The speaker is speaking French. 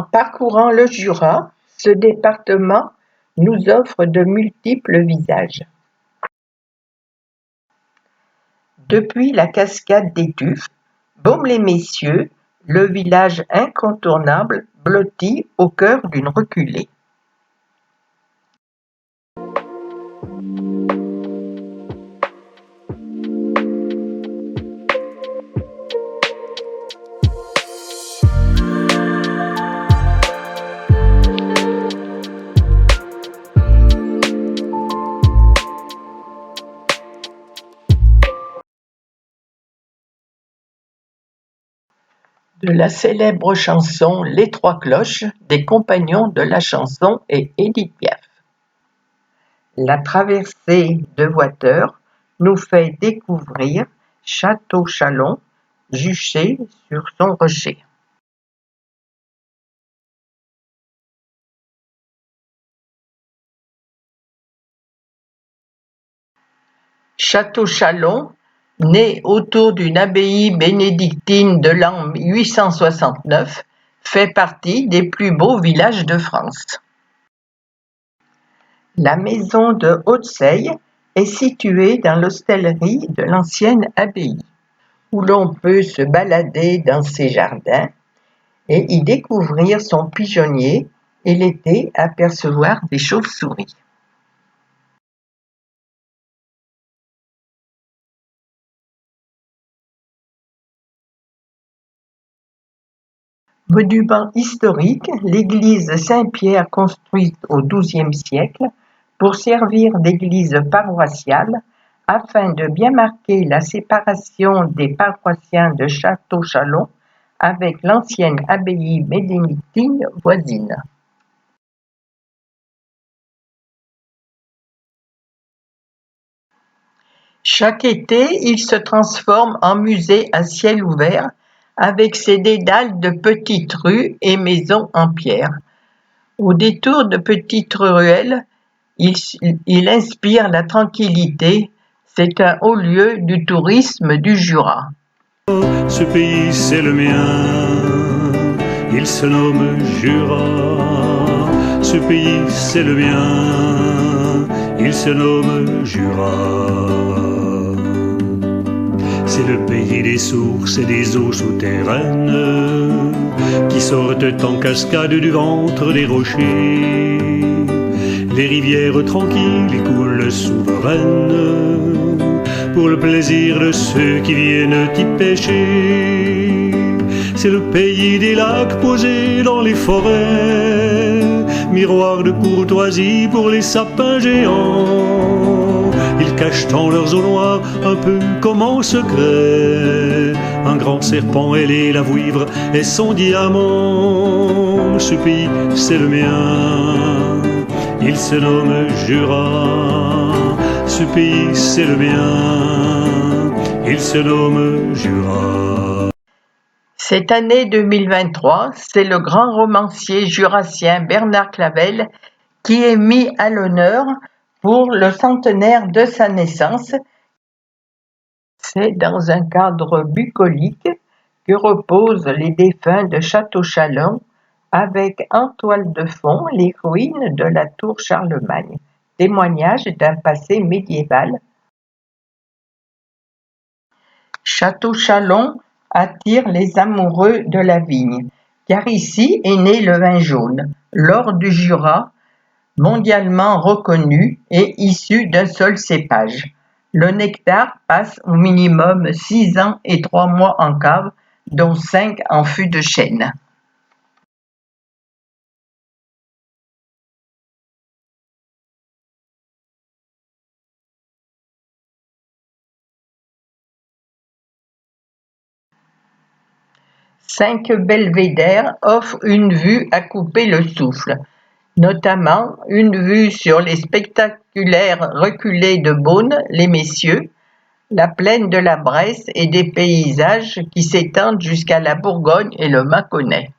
En parcourant le Jura, ce département nous offre de multiples visages. Depuis la cascade des Tuffes, Baume-les-Messieurs, le village incontournable blotti au cœur d'une reculée. De la célèbre chanson Les Trois Cloches des Compagnons de la Chanson et Édith Piaf. La traversée de Voiteur nous fait découvrir Château-Chalon, juché sur son rocher. Château-Chalon, né autour d'une abbaye bénédictine de l'an 869, fait partie des plus beaux villages de France. La maison de Haute-Seille est située dans l'hostellerie de l'ancienne abbaye, où l'on peut se balader dans ses jardins et y découvrir son pigeonnier et l'été apercevoir des chauves-souris. Monument historique, l'église Saint-Pierre construite au XIIe siècle pour servir d'église paroissiale afin de bien marquer la séparation des paroissiens de Château-Chalon avec l'ancienne abbaye bénédictine voisine. Chaque été, il se transforme en musée à ciel ouvert avec ses dédales de petites rues et maisons en pierre. Au détour de petites ruelles, il inspire la tranquillité. C'est un haut lieu du tourisme du Jura. Ce pays, c'est le mien, il se nomme Jura. Ce pays, c'est le mien, il se nomme Jura. C'est le pays des sources et des eaux souterraines qui sortent en cascade du ventre des rochers. Les rivières tranquilles y coulent souveraines pour le plaisir de ceux qui viennent y pêcher. C'est le pays des lacs posés dans les forêts, miroir de courtoisie pour les sapins géants. Ils cachent en leurs eaux noires, un peu comme en secret, un grand serpent ailé, la vouivre et son diamant. Ce pays, c'est le mien, il se nomme Jura. Ce pays, c'est le mien, il se nomme Jura. Cette année 2023, c'est le grand romancier jurassien Bernard Clavel qui est mis à l'honneur pour le centenaire de sa naissance. C'est dans un cadre bucolique que reposent les défunts de Château-Chalon avec en toile de fond les ruines de la tour Charlemagne, témoignage d'un passé médiéval. Château-Chalon attire les amoureux de la vigne, car ici est né le vin jaune, l'or du Jura, mondialement reconnu et issu d'un seul cépage. Le nectar passe au minimum 6 ans et 3 mois en cave, dont 5 en fût de chêne. Cinq belvédères offrent une vue à couper le souffle, notamment une vue sur les spectaculaires reculées de Beaune-les-Messieurs, la plaine de la Bresse et des paysages qui s'étendent jusqu'à la Bourgogne et le Mâconnais.